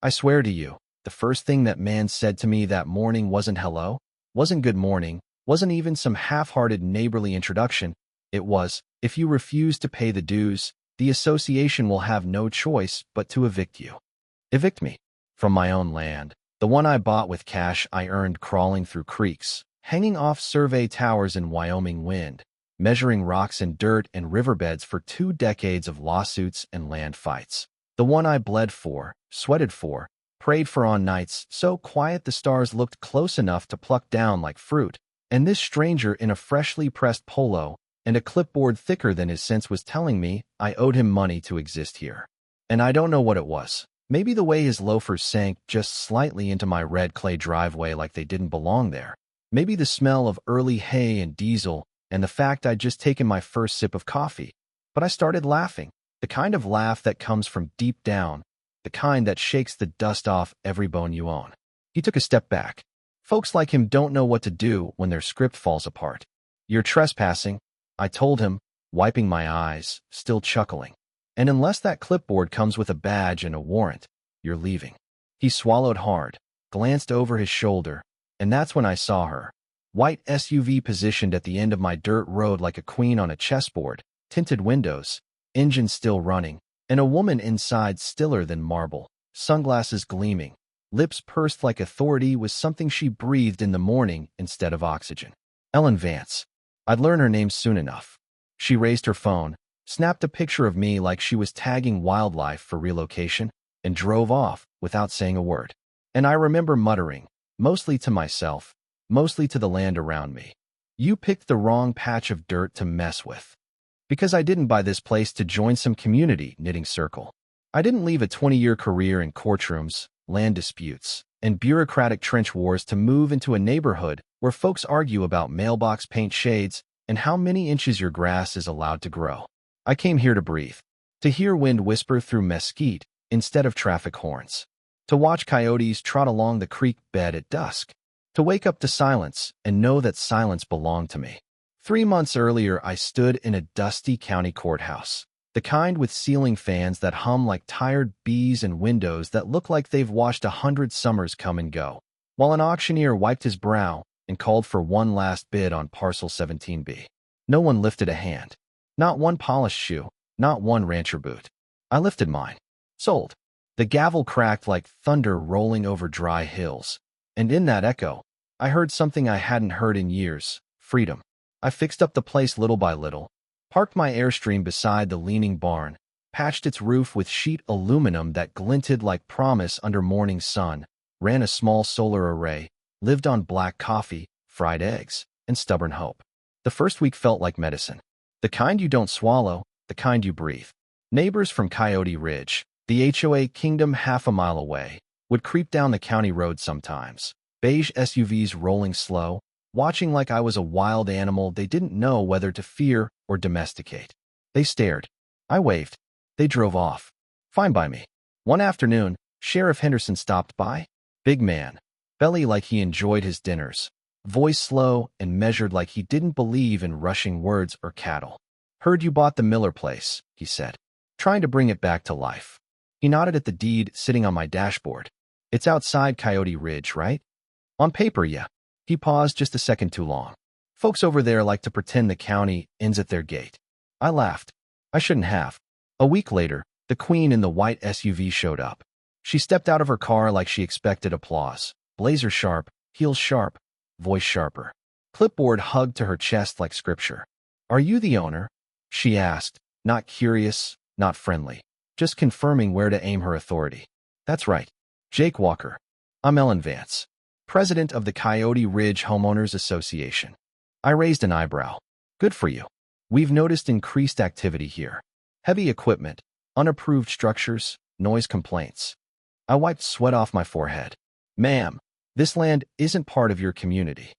I swear to you, the first thing that man said to me that morning wasn't hello, wasn't good morning, wasn't even some half-hearted neighborly introduction. It was, if you refuse to pay the dues, the association will have no choice but to evict you. Evict me from my own land, the one I bought with cash I earned crawling through creeks, hanging off survey towers in Wyoming wind, measuring rocks and dirt and riverbeds for 2 decades of lawsuits and land fights. The one I bled for, sweated for, prayed for on nights so quiet the stars looked close enough to pluck down like fruit. And this stranger in a freshly pressed polo and a clipboard thicker than his sense was telling me I owed him money to exist here. And I don't know what it was. Maybe the way his loafers sank just slightly into my red clay driveway like they didn't belong there. Maybe the smell of early hay and diesel and the fact I'd just taken my first sip of coffee. But I started laughing, the kind of laugh that comes from deep down, the kind that shakes the dust off every bone you own. He took a step back. Folks like him don't know what to do when their script falls apart. You're trespassing, I told him, wiping my eyes, still chuckling. And unless that clipboard comes with a badge and a warrant, you're leaving. He swallowed hard, glanced over his shoulder, and that's when I saw her. White SUV positioned at the end of my dirt road like a queen on a chessboard, tinted windows, engine still running, and a woman inside stiller than marble, sunglasses gleaming, lips pursed like authority was something she breathed in the morning instead of oxygen. Ellen Vance. I'd learn her name soon enough. She raised her phone, snapped a picture of me like she was tagging wildlife for relocation, and drove off without saying a word. And I remember muttering, mostly to myself, mostly to the land around me, you picked the wrong patch of dirt to mess with. Because I didn't buy this place to join some community knitting circle. I didn't leave a 20-year career in courtrooms, land disputes, and bureaucratic trench wars to move into a neighborhood where folks argue about mailbox paint shades and how many inches your grass is allowed to grow. I came here to breathe, to hear wind whisper through mesquite instead of traffic horns, to watch coyotes trot along the creek bed at dusk, to wake up to silence and know that silence belonged to me. 3 months earlier, I stood in a dusty county courthouse, the kind with ceiling fans that hum like tired bees and windows that look like they've watched 100 summers come and go, while an auctioneer wiped his brow and called for one last bid on parcel 17B. No one lifted a hand. Not one polished shoe, not one rancher boot. I lifted mine. Sold. The gavel cracked like thunder rolling over dry hills. And in that echo, I heard something I hadn't heard in years: freedom. I fixed up the place little by little, parked my Airstream beside the leaning barn, patched its roof with sheet aluminum that glinted like promise under morning sun, ran a small solar array, lived on black coffee, fried eggs, and stubborn hope. The first week felt like medicine. The kind you don't swallow, the kind you breathe. Neighbors from Coyote Ridge, the HOA kingdom half a mile away, would creep down the county road sometimes, beige SUVs rolling slow, watching like I was a wild animal they didn't know whether to fear or domesticate. They stared. I waved. They drove off. Fine by me. One afternoon, Sheriff Henderson stopped by. Big man. Belly like he enjoyed his dinners. Voice slow and measured like he didn't believe in rushing words or cattle. Heard you bought the Miller place, he said, trying to bring it back to life. He nodded at the deed sitting on my dashboard. It's outside Coyote Ridge, right? On paper, yeah. He paused just a second too long. Folks over there like to pretend the county ends at their gate. I laughed. I shouldn't have. A week later, the queen in the white SUV showed up. She stepped out of her car like she expected applause. Blazer sharp, heels sharp, voice sharper. Clipboard hugged to her chest like scripture. Are you the owner? She asked, not curious, not friendly, just confirming where to aim her authority. That's right. Jake Walker. I'm Ellen Vance, president of the Coyote Ridge Homeowners Association. I raised an eyebrow. Good for you. We've noticed increased activity here. Heavy equipment, unapproved structures, noise complaints. I wiped sweat off my forehead. Ma'am, this land isn't part of your community.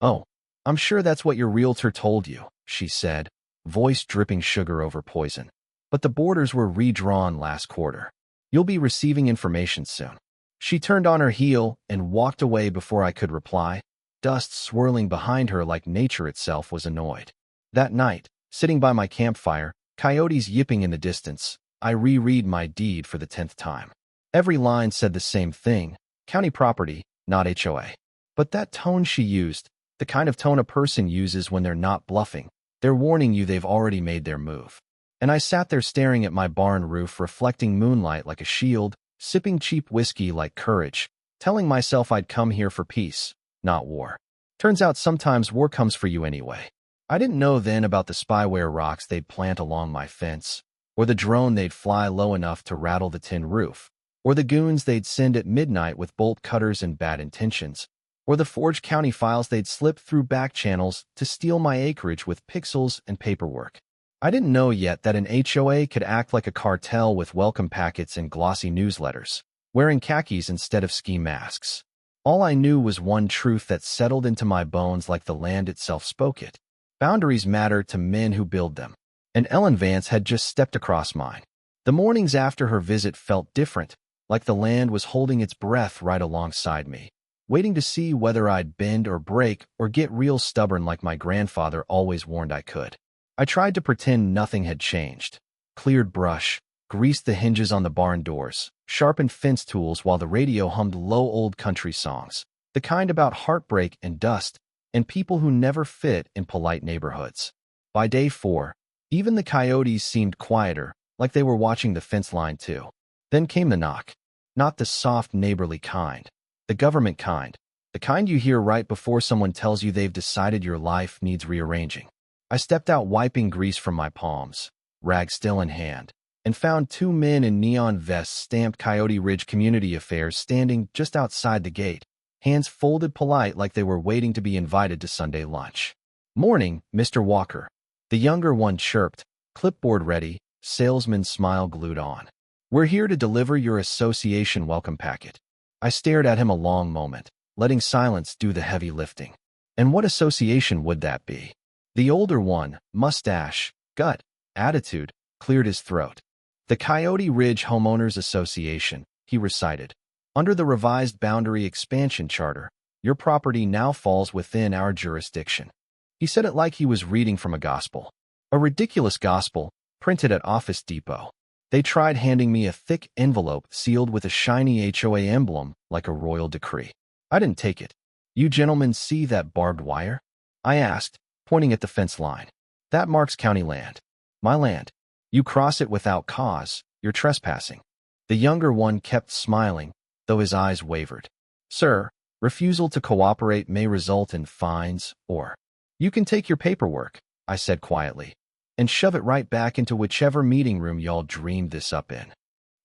Oh, I'm sure that's what your realtor told you, she said, voice dripping sugar over poison. But the borders were redrawn last quarter. You'll be receiving information soon. She turned on her heel and walked away before I could reply, dust swirling behind her like nature itself was annoyed. That night, sitting by my campfire, coyotes yipping in the distance, I reread my deed for the 10th time. Every line said the same thing: county property, not HOA. But that tone she used, the kind of tone a person uses when they're not bluffing, they're warning you they've already made their move. And I sat there staring at my barn roof reflecting moonlight like a shield, sipping cheap whiskey like courage, telling myself I'd come here for peace, not war. Turns out sometimes war comes for you anyway. I didn't know then about the spyware rocks they'd plant along my fence, or the drone they'd fly low enough to rattle the tin roof, or the goons they'd send at midnight with bolt cutters and bad intentions, or the forged county files they'd slip through back channels to steal my acreage with pixels and paperwork. I didn't know yet that an HOA could act like a cartel with welcome packets and glossy newsletters, wearing khakis instead of ski masks. All I knew was one truth that settled into my bones like the land itself spoke it. Boundaries matter to men who build them. And Ellen Vance had just stepped across mine. The mornings after her visit felt different, like the land was holding its breath right alongside me, waiting to see whether I'd bend or break or get real stubborn like my grandfather always warned I could. I tried to pretend nothing had changed. Cleared brush, greased the hinges on the barn doors, sharpened fence tools while the radio hummed low old country songs, the kind about heartbreak and dust, and people who never fit in polite neighborhoods. By day 4, even the coyotes seemed quieter, like they were watching the fence line too. Then came the knock. Not the soft neighborly kind, the government kind, the kind you hear right before someone tells you they've decided your life needs rearranging. I stepped out wiping grease from my palms, rag still in hand, and found 2 men in neon vests stamped Coyote Ridge Community Affairs standing just outside the gate, hands folded polite like they were waiting to be invited to Sunday lunch. "Morning, Mr. Walker," the younger one chirped, clipboard ready, salesman's smile glued on. "We're here to deliver your association welcome packet." I stared at him a long moment, letting silence do the heavy lifting. And what association would that be? The older one, mustache, gut, attitude, cleared his throat. "The Coyote Ridge Homeowners Association," he recited. "Under the revised Boundary Expansion Charter, your property now falls within our jurisdiction." He said it like he was reading from a gospel. A ridiculous gospel, printed at Office Depot. They tried handing me a thick envelope sealed with a shiny HOA emblem like a royal decree. I didn't take it. "You gentlemen see that barbed wire?" I asked, pointing at the fence line. "That marks county land. My land. You cross it without cause, you're trespassing." The younger one kept smiling, though his eyes wavered. "Sir, refusal to cooperate may result in fines, or you can take your paperwork," I said quietly, "and shove it right back into whichever meeting room y'all dreamed this up in."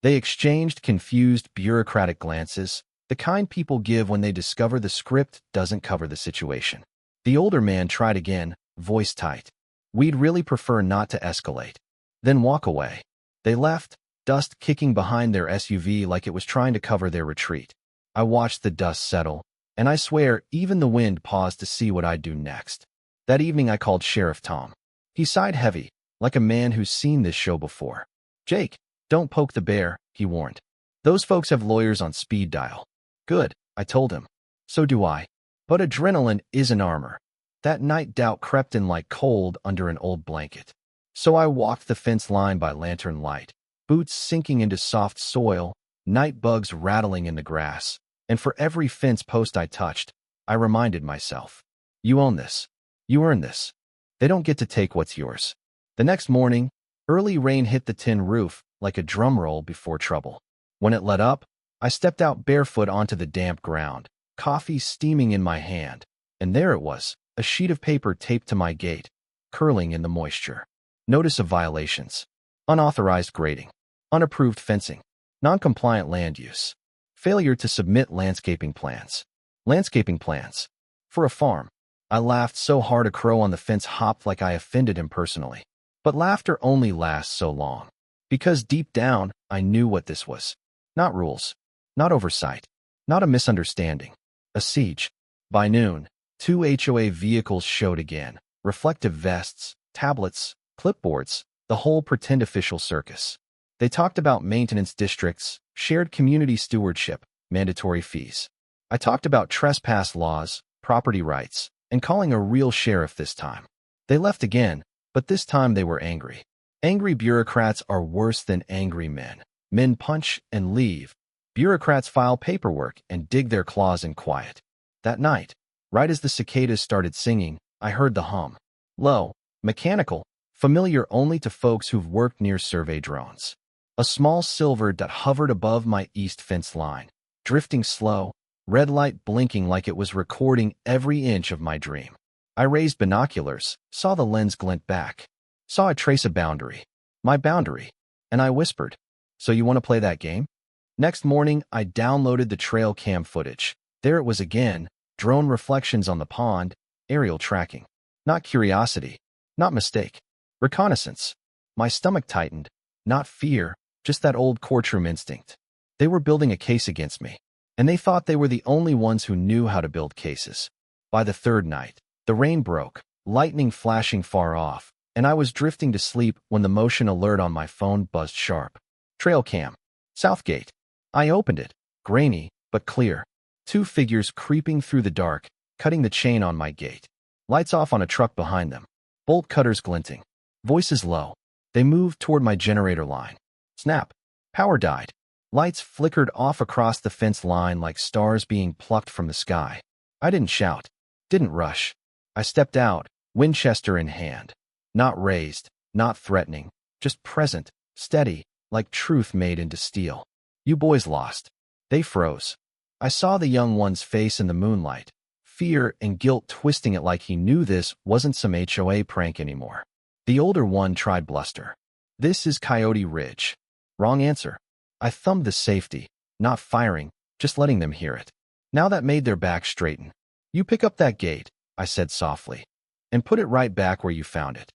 They exchanged confused, bureaucratic glances, the kind people give when they discover the script doesn't cover the situation. The older man tried again, voice tight. "We'd really prefer not to escalate." Then walk away. They left, dust kicking behind their SUV like it was trying to cover their retreat. I watched the dust settle, and I swear even the wind paused to see what I'd do next. That evening I called Sheriff Tom. He sighed heavy, like a man who's seen this show before. "Jake, don't poke the bear," he warned. "Those folks have lawyers on speed dial." "Good," I told him. "So do I. But adrenaline isn't armor." That night doubt crept in like cold under an old blanket. So I walked the fence line by lantern light, boots sinking into soft soil, night bugs rattling in the grass, and for every fence post I touched, I reminded myself, you own this. You earn this. They don't get to take what's yours. The next morning, early rain hit the tin roof like a drum roll before trouble. When it let up, I stepped out barefoot onto the damp ground, coffee steaming in my hand, and there it was, a sheet of paper taped to my gate, curling in the moisture. Notice of violations. Unauthorized grading. Unapproved fencing. Non-compliant land use. Failure to submit landscaping plans. Landscaping plans. For a farm. I laughed so hard a crow on the fence hopped like I offended him personally. But laughter only lasts so long. Because deep down, I knew what this was. Not rules. Not oversight. Not a misunderstanding. A siege. By noon, 2 HOA vehicles showed again. Reflective vests, tablets, clipboards, the whole pretend official circus. They talked about maintenance districts, shared community stewardship, mandatory fees. I talked about trespass laws, property rights, and calling a real sheriff this time. They left again, but this time they were angry. Angry bureaucrats are worse than angry men. Men punch and leave, Bureaucrats file paperwork and dig their claws in quiet. That night, right as the cicadas started singing, I heard the hum. Low, mechanical, familiar only to folks who've worked near survey drones. A small silver dot hovered above my east fence line, drifting slow, red light blinking like it was recording every inch of my dream. I raised binoculars, saw the lens glint back, saw it trace a boundary. My boundary. And I whispered, "So you want to play that game?" Next morning, I downloaded the trail cam footage. There it was again, drone reflections on the pond, aerial tracking. Not curiosity, not mistake. Reconnaissance. My stomach tightened, not fear, just that old courtroom instinct. They were building a case against me, and they thought they were the only ones who knew how to build cases. By the third night, the rain broke, lightning flashing far off, and I was drifting to sleep when the motion alert on my phone buzzed sharp. Trail cam. Southgate. I opened it, grainy, but clear. Two figures creeping through the dark, cutting the chain on my gate. Lights off on a truck behind them. Bolt cutters glinting. Voices low. They moved toward my generator line. Snap. Power died. Lights flickered off across the fence line like stars being plucked from the sky. I didn't shout. Didn't rush. I stepped out, Winchester in hand. Not raised, not threatening, just present, steady, like truth made into steel. You boys lost. They froze. I saw the young one's face in the moonlight, fear and guilt twisting it like he knew this wasn't some HOA prank anymore. The older one tried bluster. "This is Coyote Ridge." Wrong answer. I thumbed the safety, not firing, just letting them hear it. Now that made their backs straighten. "You pick up that gate," I said softly, "and put it right back where you found it."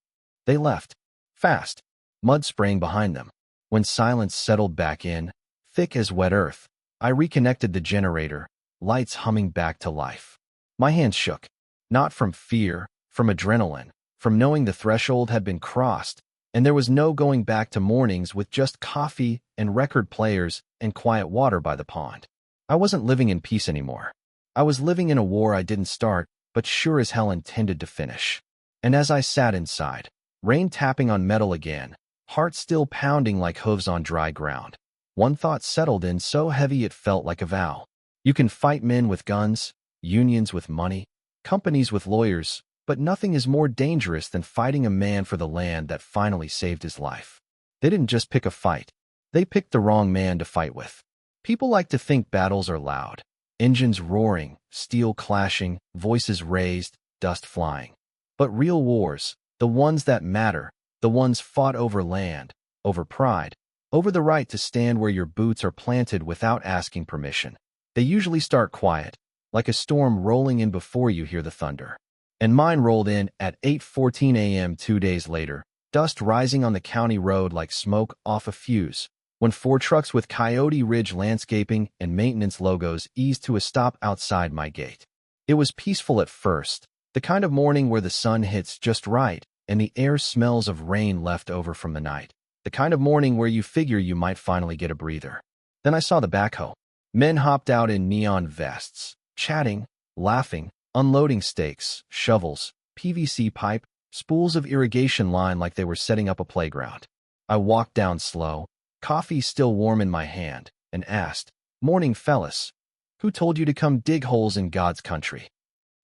They left. Fast. Mud spraying behind them. When silence settled back in, thick as wet earth, I reconnected the generator, lights humming back to life. My hands shook. Not from fear, from adrenaline, from knowing the threshold had been crossed, and there was no going back to mornings with just coffee and record players and quiet water by the pond. I wasn't living in peace anymore. I was living in a war I didn't start, but sure as hell intended to finish. And as I sat inside, rain tapping on metal again, heart still pounding like hooves on dry ground, one thought settled in so heavy it felt like a vow. You can fight men with guns, unions with money, companies with lawyers, but nothing is more dangerous than fighting a man for the land that finally saved his life. They didn't just pick a fight. They picked the wrong man to fight with. People like to think battles are loud. Engines roaring, steel clashing, voices raised, dust flying. But real wars, the ones that matter, the ones fought over land, over pride, over the right to stand where your boots are planted without asking permission. They usually start quiet, like a storm rolling in before you hear the thunder. And mine rolled in at 8:14 a.m. 2 days later, dust rising on the county road like smoke off a fuse, when 4 trucks with Coyote Ridge landscaping and maintenance logos eased to a stop outside my gate. It was peaceful at first, the kind of morning where the sun hits just right and the air smells of rain left over from the night. The kind of morning where you figure you might finally get a breather. Then I saw the backhoe. Men hopped out in neon vests, chatting, laughing, unloading stakes, shovels, PVC pipe, spools of irrigation line like they were setting up a playground. I walked down slow, coffee still warm in my hand, and asked, "Morning, fellas. Who told you to come dig holes in God's country?"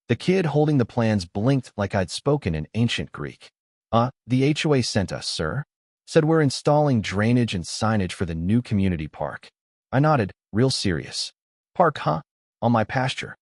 The kid holding the plans blinked like I'd spoken in ancient Greek. The HOA sent us, sir. Said we're installing drainage and signage for the new community park." I nodded, real serious. "Park, huh? On my pasture."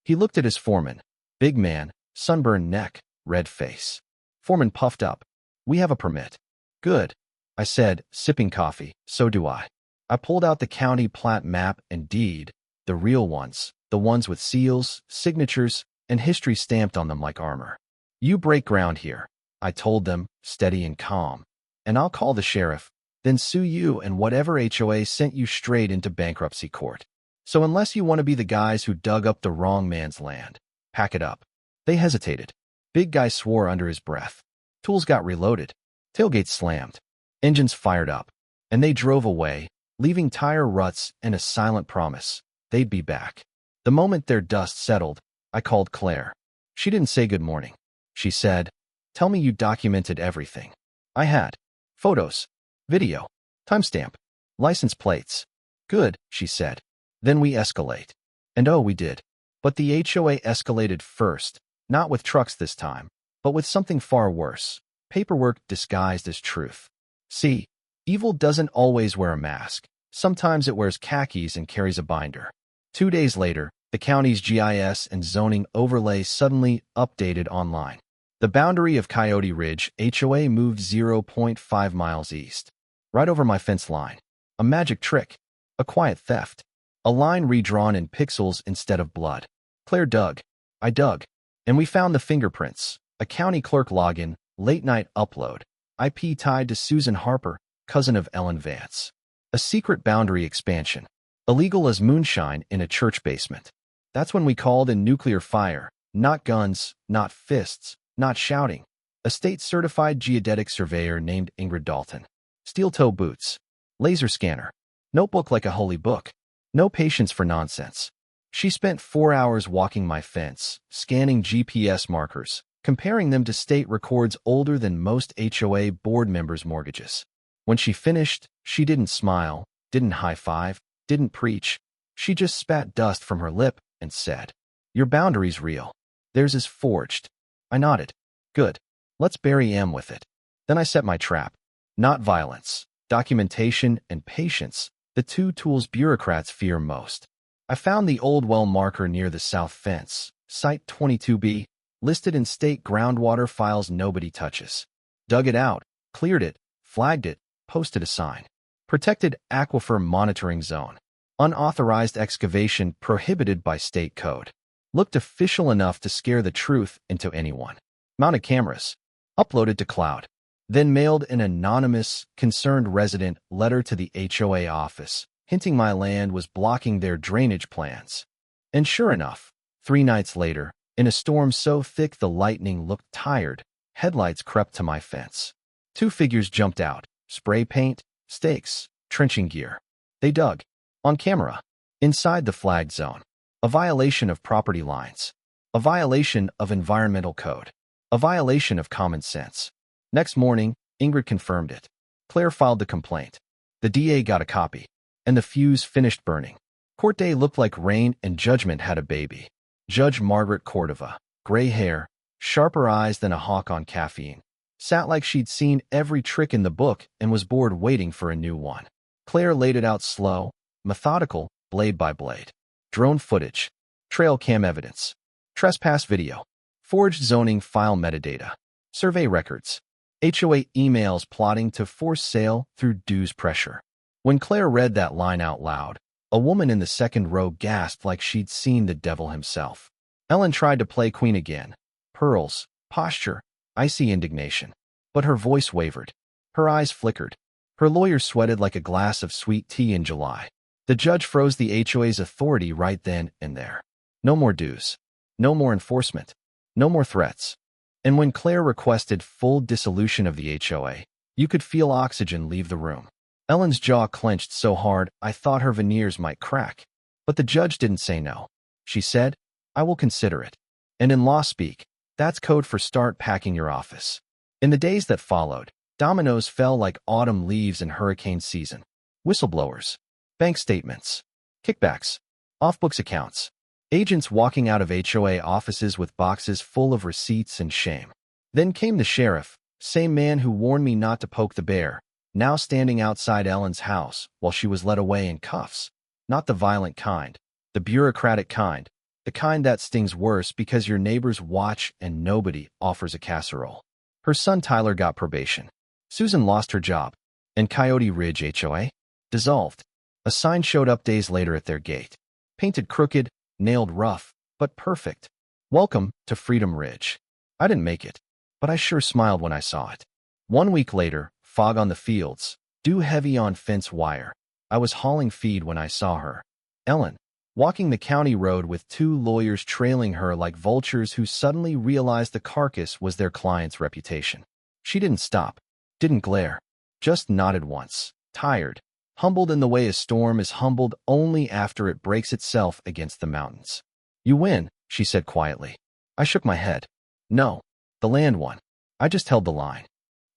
He looked at his foreman. Big man, sunburned neck, red face. Foreman puffed up. "We have a permit." "Good," I said, sipping coffee. "So do I." I pulled out the county plat map and deed, the real ones, the ones with seals, signatures, and history stamped on them like armor. "You break ground here," I told them, steady and calm, "and I'll call the sheriff, then sue you and whatever HOA sent you straight into bankruptcy court. So unless you want to be the guys who dug up the wrong man's land, pack it up." They hesitated. Big guy swore under his breath. Tools got reloaded. Tailgates slammed. Engines fired up. And they drove away, leaving tire ruts and a silent promise they'd be back. The moment their dust settled, I called Claire. She didn't say good morning. She said, "Tell me you documented everything." I had. Photos. Video. Timestamp. License plates. Good, she said. Then we escalate. And oh, we did. But the HOA escalated first, not with trucks this time, but with something far worse. Paperwork disguised as truth. See, evil doesn't always wear a mask. Sometimes it wears khakis and carries a binder. 2 days later, the county's GIS and zoning overlay suddenly updated online. The boundary of Coyote Ridge HOA moved 0.5 miles east, right over my fence line. A magic trick. A quiet theft. A line redrawn in pixels instead of blood. Claire dug. I dug. And we found the fingerprints. A county clerk login, late-night upload. IP tied to Susan Harper, cousin of Ellen Vance. A secret boundary expansion. Illegal as moonshine in a church basement. That's when we called in nuclear fire. Not guns, not fists, not shouting. A state-certified geodetic surveyor named Ingrid Dalton. Steel-toe boots. Laser scanner. Notebook like a holy book. No patience for nonsense. She spent 4 hours walking my fence, scanning GPS markers, comparing them to state records older than most HOA board members' mortgages. When she finished, she didn't smile, didn't high-five, didn't preach. She just spat dust from her lip and said, "Your boundary's real. Theirs is forged." I nodded. Good. Let's bury M with it. Then I set my trap. Not violence, documentation, and patience, the two tools bureaucrats fear most. I found the old well marker near the south fence, Site 22B, listed in state groundwater files nobody touches. Dug it out, cleared it, flagged it, posted a sign. Protected Aquifer Monitoring Zone. Unauthorized excavation prohibited by state code. Looked official enough to scare the truth into anyone. Mounted cameras. Uploaded to cloud. Then mailed an anonymous, concerned resident letter to the HOA office, hinting my land was blocking their drainage plans. And sure enough, 3 nights later, in a storm so thick the lightning looked tired, headlights crept to my fence. 2 figures jumped out, spray paint, stakes, trenching gear. They dug. On camera. Inside the flagged zone. A violation of property lines. A violation of environmental code. A violation of common sense. Next morning, Ingrid confirmed it. Claire filed the complaint. The DA got a copy. And the fuse finished burning. Court day looked like rain and judgment had a baby. Judge Margaret Cordova, gray hair, sharper eyes than a hawk on caffeine, sat like she'd seen every trick in the book and was bored waiting for a new one. Claire laid it out slow, methodical, blade by blade. Drone footage, trail cam evidence, trespass video, forged zoning file metadata, survey records, HOA emails plotting to force sale through dues pressure. When Claire read that line out loud, a woman in the second row gasped like she'd seen the devil himself. Ellen tried to play queen again. Pearls, posture, icy indignation. But her voice wavered. Her eyes flickered. Her lawyer sweated like a glass of sweet tea in July. The judge froze the HOA's authority right then and there. No more dues. No more enforcement. No more threats. And when Claire requested full dissolution of the HOA, you could feel oxygen leave the room. Ellen's jaw clenched so hard I thought her veneers might crack. But the judge didn't say no. She said, "I will consider it." And in law speak, that's code for start packing your office. In the days that followed, dominoes fell like autumn leaves in hurricane season. Whistleblowers, bank statements, kickbacks, off-books accounts, agents walking out of HOA offices with boxes full of receipts and shame. Then came the sheriff, same man who warned me not to poke the bear, now standing outside Ellen's house while she was led away in cuffs. Not the violent kind, the bureaucratic kind, the kind that stings worse because your neighbors watch and nobody offers a casserole. Her son Tyler got probation. Susan lost her job. And Coyote Ridge HOA? Dissolved. A sign showed up days later at their gate. Painted crooked, nailed rough, but perfect. Welcome to Freedom Ridge. I didn't make it, but I sure smiled when I saw it. 1 week later, fog on the fields, dew heavy on fence wire. I was hauling feed when I saw her. Ellen, walking the county road with 2 lawyers trailing her like vultures who suddenly realized the carcass was their client's reputation. She didn't stop, didn't glare, just nodded once, tired, humbled in the way a storm is humbled only after it breaks itself against the mountains. "You win," she said quietly. I shook my head. "No, the land won. I just held the line."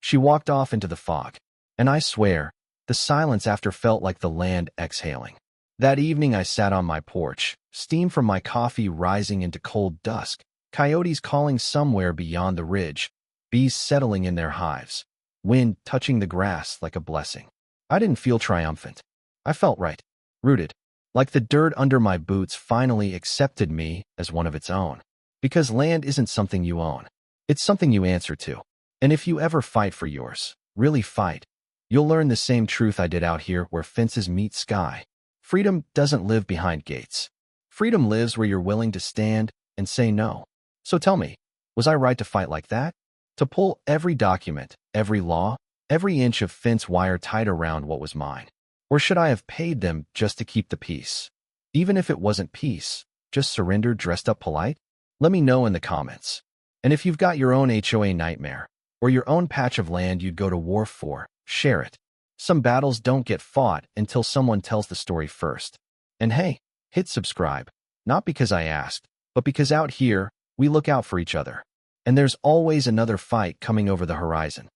She walked off into the fog, and I swear, the silence after felt like the land exhaling. That evening I sat on my porch, steam from my coffee rising into cold dusk, coyotes calling somewhere beyond the ridge, bees settling in their hives, wind touching the grass like a blessing. I didn't feel triumphant. I felt right, rooted, like the dirt under my boots finally accepted me as one of its own. Because land isn't something you own. It's something you answer to. And if you ever fight for yours, really fight, you'll learn the same truth I did out here where fences meet sky. Freedom doesn't live behind gates. Freedom lives where you're willing to stand and say no. So tell me, was I right to fight like that? To pull every document, every law, every inch of fence wire tight around what was mine? Or should I have paid them just to keep the peace? Even if it wasn't peace, just surrender dressed up polite? Let me know in the comments. And if you've got your own HOA nightmare, or your own patch of land you'd go to war for, share it. Some battles don't get fought until someone tells the story first. And hey, hit subscribe. Not because I asked, but because out here, we look out for each other. And there's always another fight coming over the horizon.